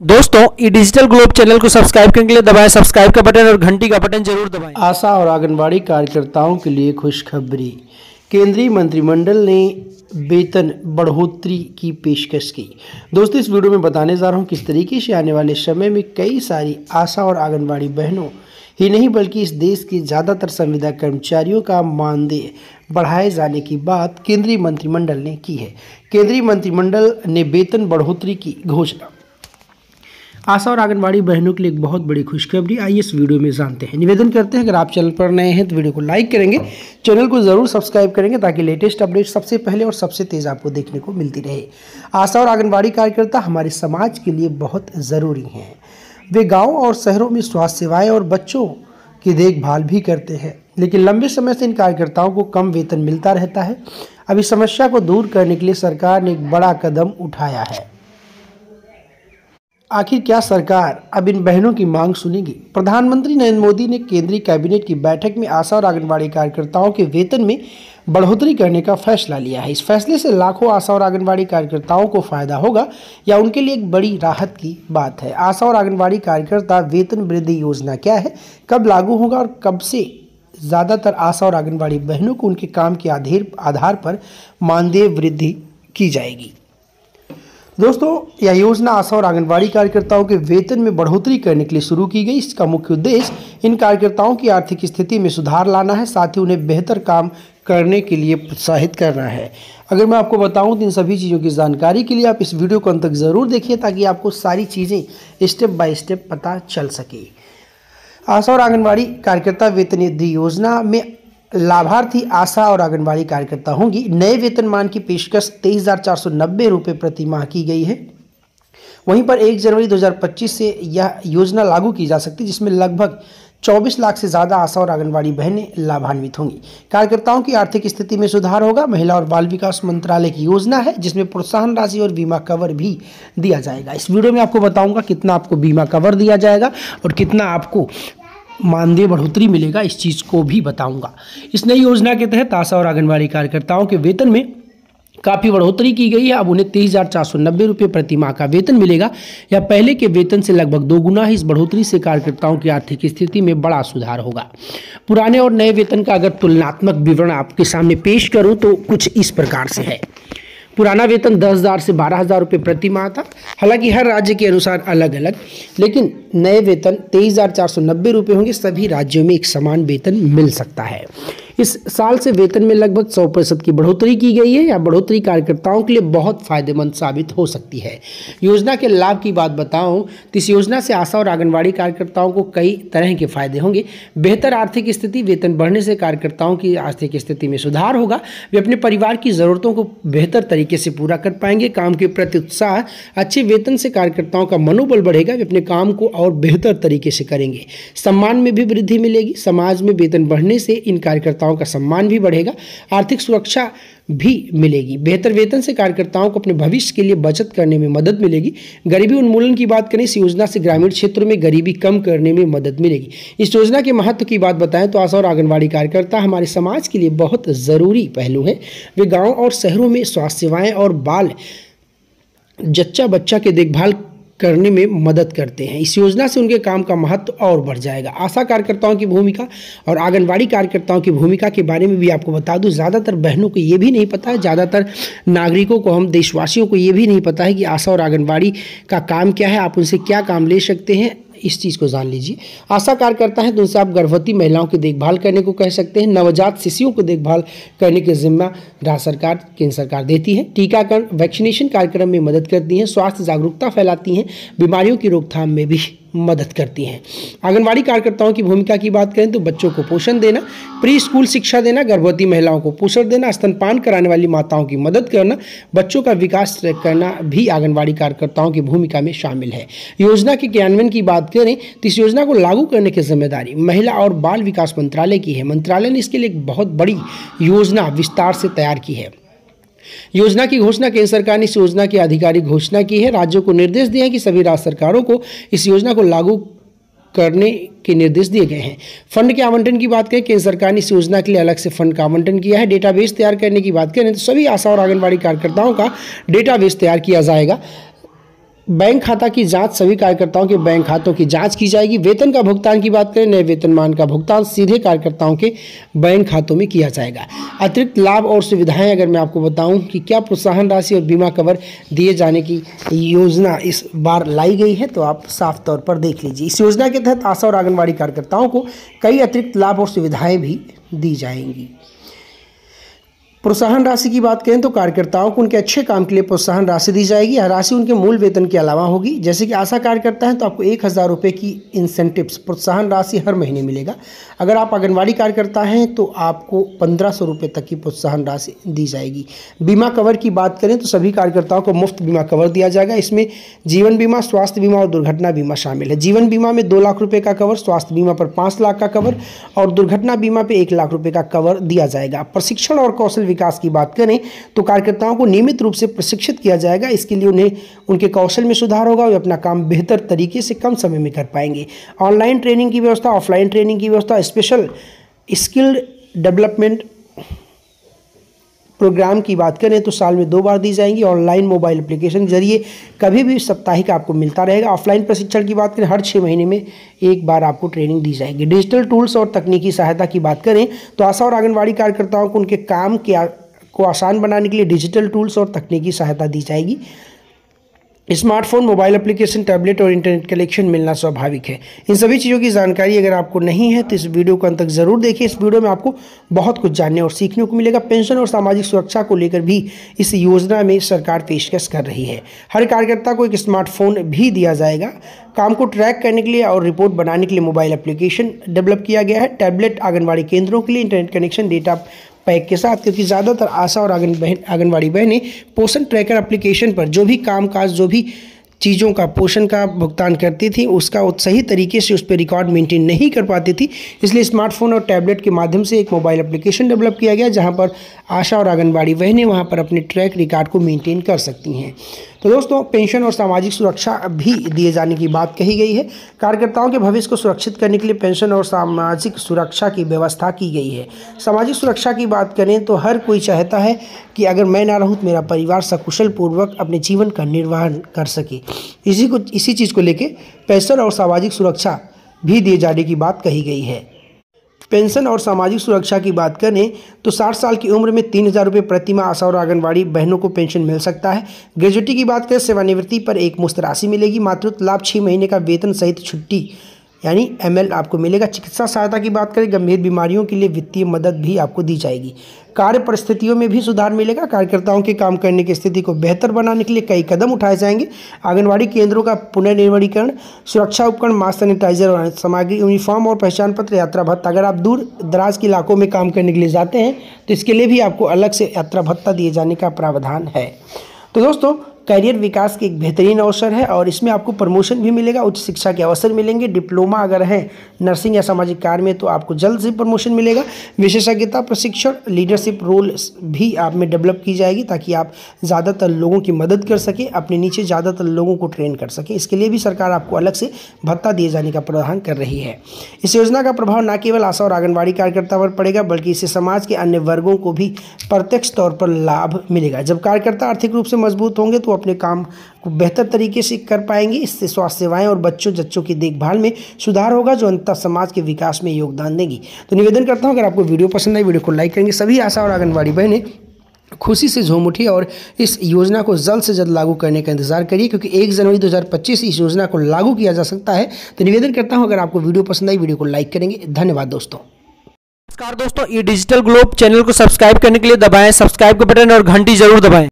दोस्तों ये digital globe channel को सब्सक्राइब करने के लिए दबाएं सब्सक्राइब का बटन और घंटी का बटन जरूर दबाएं। आशा और आंगनबाड़ी कार्यकर्ताओं के लिए खुशखबरी। केंद्रीय मंत्रिमंडल ने वेतन बढ़ोतरी की पेशकश की। दोस्तों इस वीडियो में बताने जा रहा हूँ किस तरीके से आने वाले समय में कई सारी आशा और आंगनबाड़ी बहनों ही नहीं बल्कि इस देश के ज़्यादातर संविदा कर्मचारियों का मानदेय बढ़ाए जाने की बात केंद्रीय मंत्रिमंडल ने की है। केंद्रीय मंत्रिमंडल ने वेतन बढ़ोतरी की घोषणा। आशा और आंगनबाड़ी बहनों के लिए एक बहुत बड़ी खुशखबरी। आइए इस वीडियो में जानते हैं। निवेदन करते हैं अगर आप चैनल पर नए हैं तो वीडियो को लाइक करेंगे, चैनल को ज़रूर सब्सक्राइब करेंगे ताकि लेटेस्ट अपडेट सबसे पहले और सबसे तेज़ आपको देखने को मिलती रहे। आशा और आंगनबाड़ी कार्यकर्ता हमारे समाज के लिए बहुत ज़रूरी हैं। वे गाँव और शहरों में स्वास्थ्य सेवाएँ और बच्चों की देखभाल भी करते हैं, लेकिन लंबे समय से इन कार्यकर्ताओं को कम वेतन मिलता रहता है। अब इस समस्या को दूर करने के लिए सरकार ने एक बड़ा कदम उठाया है। आखिर क्या सरकार अब इन बहनों की मांग सुनेगी? प्रधानमंत्री नरेंद्र मोदी ने केंद्रीय कैबिनेट की बैठक में आशा और आंगनबाड़ी कार्यकर्ताओं के वेतन में बढ़ोतरी करने का फैसला लिया है। इस फैसले से लाखों आशा और आंगनबाड़ी कार्यकर्ताओं को फायदा होगा या उनके लिए एक बड़ी राहत की बात है। आशा और आंगनबाड़ी कार्यकर्ता वेतन वृद्धि योजना क्या है, कब लागू होगा और कब से ज़्यादातर आशा और आंगनबाड़ी बहनों को उनके काम के आधार पर मानदेय वृद्धि की जाएगी? दोस्तों यह योजना आशा और आंगनबाड़ी कार्यकर्ताओं के वेतन में बढ़ोतरी करने के लिए शुरू की गई। इसका मुख्य उद्देश्य इन कार्यकर्ताओं की आर्थिक स्थिति में सुधार लाना है, साथ ही उन्हें बेहतर काम करने के लिए प्रोत्साहित करना है। अगर मैं आपको बताऊं तो इन सभी चीज़ों की जानकारी के लिए आप इस वीडियो को अंत तक ज़रूर देखिए ताकि आपको सारी चीज़ें स्टेप बाय स्टेप पता चल सके। आशा और आंगनबाड़ी कार्यकर्ता वेतन वृद्धि योजना में लाभार्थी आशा और आंगनबाड़ी कार्यकर्ता होंगी। नए वेतनमान की पेशकश 23,490 रुपये प्रति माह की गई है। वहीं पर 1 जनवरी 2025 से यह योजना लागू की जा सकती है, जिसमें लगभग 24 लाख से ज़्यादा आशा और आंगनबाड़ी बहनें लाभान्वित होंगी। कार्यकर्ताओं की आर्थिक स्थिति में सुधार होगा। महिला और बाल विकास मंत्रालय की योजना है जिसमें प्रोत्साहन राशि और बीमा कवर भी दिया जाएगा। इस वीडियो में आपको बताऊँगा कितना आपको बीमा कवर दिया जाएगा और कितना आपको मानदेय बढ़ोतरी मिलेगा, इस चीज़ को भी बताऊंगा। इस नई योजना के तहत आशा और आंगनबाड़ी कार्यकर्ताओं के वेतन में काफ़ी बढ़ोतरी की गई है। अब उन्हें 23,490 रुपये प्रति माह का वेतन मिलेगा। यह पहले के वेतन से लगभग दोगुना है। इस बढ़ोतरी से कार्यकर्ताओं की आर्थिक स्थिति में बड़ा सुधार होगा। पुराने और नए वेतन का अगर तुलनात्मक विवरण आपके सामने पेश करूँ तो कुछ इस प्रकार से है। पुराना वेतन 10,000 से 12,000 रुपये प्रति माह था, हालांकि हर राज्य के अनुसार अलग अलग, लेकिन नए वेतन 23,490 रुपये होंगे। सभी राज्यों में एक समान वेतन मिल सकता है। इस साल से वेतन में लगभग 100% की बढ़ोतरी की गई है। यह बढ़ोतरी कार्यकर्ताओं के लिए बहुत फायदेमंद साबित हो सकती है। योजना के लाभ की बात बताऊं तो इस योजना से आशा और आंगनबाड़ी कार्यकर्ताओं को कई तरह के फायदे होंगे। बेहतर आर्थिक स्थिति, वेतन बढ़ने से कार्यकर्ताओं की आर्थिक स्थिति में सुधार होगा। वे अपने परिवार की ज़रूरतों को बेहतर तरीके से पूरा कर पाएंगे। काम के प्रति उत्साह, अच्छे वेतन से कार्यकर्ताओं का मनोबल बढ़ेगा। वे अपने काम को और बेहतर तरीके से करेंगे। सम्मान में भी वृद्धि मिलेगी। समाज में वेतन बढ़ने से इन कार्यकर्ताओं का सम्मान भी बढ़ेगा, आर्थिक सुरक्षा भी मिलेगी। बेहतर वेतन से कार्यकर्ताओं को अपने भविष्य के लिए बचत करने में मदद मिलेगी। गरीबी उन्मूलन की बात करें, इस योजना से ग्रामीण क्षेत्रों में गरीबी कम करने में मदद मिलेगी। इस योजना के महत्व की बात बताएं तो आशा और आंगनबाड़ी कार्यकर्ता हमारे समाज के लिए बहुत ज़रूरी पहलू हैं। वे गाँव और शहरों में स्वास्थ्य सेवाएँ और बाल जच्चा बच्चा के देखभाल करने में मदद करते हैं। इस योजना से उनके काम का महत्व और बढ़ जाएगा। आशा कार्यकर्ताओं की भूमिका और आंगनबाड़ी कार्यकर्ताओं की भूमिका के बारे में भी आपको बता दूं, ज़्यादातर बहनों को ये भी नहीं पता है, ज़्यादातर नागरिकों को, हम देशवासियों को ये भी नहीं पता है कि आशा और आंगनबाड़ी का काम क्या है, आप उनसे क्या काम ले सकते हैं। इस चीज़ को जान लीजिए। आशा कार्यकर्ता हैं तो उनसे आप गर्भवती महिलाओं की देखभाल करने को कह सकते हैं। नवजात शिशुओं को देखभाल करने की जिम्मा राज्य सरकार, केंद्र सरकार देती है। टीकाकरण, वैक्सीनेशन कार्यक्रम में मदद करती हैं। स्वास्थ्य जागरूकता फैलाती हैं। बीमारियों की रोकथाम में भी मदद करती हैं। आंगनबाड़ी कार्यकर्ताओं की भूमिका की बात करें तो बच्चों को पोषण देना, प्री स्कूल शिक्षा देना, गर्भवती महिलाओं को पोषण देना, स्तनपान कराने वाली माताओं की मदद करना, बच्चों का विकास करना भी आंगनबाड़ी कार्यकर्ताओं की भूमिका में शामिल है। योजना के क्रियान्वयन की बात करें तो इस योजना को लागू करने की जिम्मेदारी महिला और बाल विकास मंत्रालय की है। मंत्रालय ने इसके लिए एक बहुत बड़ी योजना विस्तार से तैयार की है। योजना की घोषणा केंद्र सरकार ने इस योजना की आधिकारिक घोषणा की है। राज्यों को निर्देश दिए हैं कि सभी राज्य सरकारों को इस योजना को लागू करने के निर्देश दिए गए हैं। फंड के आवंटन की बात करें, केंद्र सरकार ने इस योजना के लिए अलग से फंड का आवंटन किया है। डेटाबेस तैयार करने की बात करें तो सभी आशा और आंगनबाड़ी कार्यकर्ताओं का डेटाबेस तैयार किया जाएगा। बैंक खाता की जांच, सभी कार्यकर्ताओं के बैंक खातों की जांच की जाएगी। वेतन का भुगतान की बात करें, नए वेतनमान का भुगतान सीधे कार्यकर्ताओं के बैंक खातों में किया जाएगा। अतिरिक्त लाभ और सुविधाएं अगर मैं आपको बताऊं कि क्या प्रोत्साहन राशि और बीमा कवर दिए जाने की योजना इस बार लाई गई है, तो आप साफ तौर पर देख लीजिए। इस योजना के तहत आशा और आंगनबाड़ी कार्यकर्ताओं को कई अतिरिक्त लाभ और सुविधाएं भी दी जाएंगी। प्रोत्साहन राशि की बात करें तो कार्यकर्ताओं को उनके अच्छे काम के लिए प्रोत्साहन राशि दी जाएगी। यह राशि उनके मूल वेतन के अलावा होगी। जैसे कि आशा कार्यकर्ता हैं तो आपको 1000 रुपये की इंसेंटिव्स प्रोत्साहन राशि हर महीने मिलेगा। अगर आप आंगनबाड़ी कार्यकर्ता हैं तो आपको 1500 रुपये तक की प्रोत्साहन राशि दी जाएगी। बीमा कवर की बात करें तो सभी कार्यकर्ताओं को मुफ्त बीमा कवर दिया जाएगा। इसमें जीवन बीमा, स्वास्थ्य बीमा और दुर्घटना बीमा शामिल है। जीवन बीमा में 2 लाख रुपये का कवर, स्वास्थ्य बीमा पर 5 लाख का कवर और दुर्घटना बीमा पर 1 लाख रुपये का कवर दिया जाएगा। प्रशिक्षण और कौशल विकास की बात करें तो कार्यकर्ताओं को नियमित रूप से प्रशिक्षित किया जाएगा। इसके लिए उन्हें उनके कौशल में सुधार होगा, वे अपना काम बेहतर तरीके से कम समय में कर पाएंगे। ऑनलाइन ट्रेनिंग की व्यवस्था, ऑफलाइन ट्रेनिंग की व्यवस्था, स्पेशल स्किल डेवलपमेंट प्रोग्राम की बात करें तो साल में 2 बार दी जाएंगी। ऑनलाइन मोबाइल एप्लीकेशन के जरिए कभी भी साप्ताहिक आपको मिलता रहेगा। ऑफलाइन प्रशिक्षण की बात करें हर 6 महीने में 1 बार आपको ट्रेनिंग दी जाएगी। डिजिटल टूल्स और तकनीकी सहायता की बात करें तो आशा और आंगनबाड़ी कार्यकर्ताओं को उनके काम को आसान बनाने के लिए डिजिटल टूल्स और तकनीकी सहायता दी जाएगी। स्मार्टफोन, मोबाइल एप्लीकेशन, टैबलेट और इंटरनेट कनेक्शन मिलना स्वाभाविक है। इन सभी चीज़ों की जानकारी अगर आपको नहीं है तो इस वीडियो को अंत तक जरूर देखिए। इस वीडियो में आपको बहुत कुछ जानने और सीखने को मिलेगा। पेंशन और सामाजिक सुरक्षा को लेकर भी इस योजना में सरकार पेशकश कर रही है। हर कार्यकर्ता को एक स्मार्टफोन भी दिया जाएगा। काम को ट्रैक करने के लिए और रिपोर्ट बनाने के लिए मोबाइल एप्लीकेशन डेवलप किया गया है। टैबलेट आंगनबाड़ी केंद्रों के लिए, इंटरनेट कनेक्शन, डेटा पैक के साथ, क्योंकि ज़्यादातर आशा और आंगनबाड़ी बहनें पोषण ट्रैकर एप्लीकेशन पर जो भी कामकाज, जो भी चीज़ों का पोषण का भुगतान करती थी उसका सही तरीके से उस पर रिकॉर्ड मेंटेन नहीं कर पाती थी। इसलिए स्मार्टफोन और टैबलेट के माध्यम से एक मोबाइल एप्लीकेशन डेवलप किया गया जहां पर आशा और आंगनबाड़ी बहनें वहां पर अपने ट्रैक रिकॉर्ड को मेंटेन कर सकती हैं। तो दोस्तों, पेंशन और सामाजिक सुरक्षा भी दिए जाने की बात कही गई है। कार्यकर्ताओं के भविष्य को सुरक्षित करने के लिए पेंशन और सामाजिक सुरक्षा की व्यवस्था की गई है। सामाजिक सुरक्षा की बात करें तो हर कोई चाहता है कि अगर मैं ना रहूँ तो मेरा परिवार सकुशल पूर्वक अपने जीवन का निर्वाह कर सके। इसी चीज़ को लेके पेंशन और सामाजिक सुरक्षा भी दिए जाने की बात कही गई है। पेंशन और सामाजिक सुरक्षा की बात करें तो 60 साल की उम्र में 3000 रुपये प्रति माह आशा और आंगनबाड़ी बहनों को पेंशन मिल सकता है। ग्रेजुएटी की बात करें, सेवानिवृत्ति पर एक मुश्त राशि मिलेगी। मातृत्व लाभ 6 महीने का वेतन सहित छुट्टी यानी ML आपको मिलेगा। चिकित्सा सहायता की बात करें, गंभीर बीमारियों के लिए वित्तीय मदद भी आपको दी जाएगी। कार्य परिस्थितियों में भी सुधार मिलेगा। कार्यकर्ताओं के काम करने की स्थिति को बेहतर बनाने के लिए कई कदम उठाए जाएंगे। आंगनबाड़ी केंद्रों का पुनर्निर्माणीकरण, सुरक्षा उपकरण, मास्क, सैनिटाइजर और सामग्री, यूनिफॉर्म और पहचान पत्र, यात्रा भत्ता। अगर आप दूर दराज के इलाकों में काम करने के लिए जाते हैं तो इसके लिए भी आपको अलग से यात्रा भत्ता दिए जाने का प्रावधान है। तो दोस्तों, करियर विकास की एक बेहतरीन अवसर है और इसमें आपको प्रमोशन भी मिलेगा, उच्च शिक्षा के अवसर मिलेंगे। डिप्लोमा अगर है नर्सिंग या सामाजिक कार्य में तो आपको जल्द से प्रमोशन मिलेगा। विशेषज्ञता प्रशिक्षण, लीडरशिप रोल भी आप में डेवलप की जाएगी ताकि आप ज़्यादातर लोगों की मदद कर सकें, अपने नीचे ज़्यादातर लोगों को ट्रेन कर सकें। इसके लिए भी सरकार आपको अलग से भत्ता दिए जाने का प्रावधान कर रही है। इस योजना का प्रभाव न केवल आशा और आंगनबाड़ी कार्यकर्ता पर पड़ेगा बल्कि इससे समाज के अन्य वर्गों को भी प्रत्यक्ष तौर पर लाभ मिलेगा। जब कार्यकर्ता आर्थिक रूप से मजबूत होंगे तो अपने काम को बेहतर तरीके से कर पाएंगे। इससे स्वास्थ्य सेवाएं और बच्चों जच्चों की देखभाल में सुधार होगा जो अंततः समाज के विकास में योगदान देगी। तो निवेदन करता हूं, अगर आपको वीडियो पसंद आई, वीडियो को लाइक करेंगे। सभी आशा और आंगनबाड़ी बहनें खुशी से झूम उठी और इस योजना को जल्द से जल्द लागू करने का इंतजार करिए, क्योंकि 1 जनवरी 2025 इस योजना को लागू किया जा सकता है। तो निवेदन करता हूं, अगर आपको वीडियो पसंद आई, वीडियो को लाइक करेंगे। धन्यवाद दोस्तों। नमस्कार दोस्तों, ये डिजिटल ग्लोब चैनल को सब्सक्राइब करने के लिए दबाएं सब्सक्राइब का बटन और घंटी जरूर दबाएं।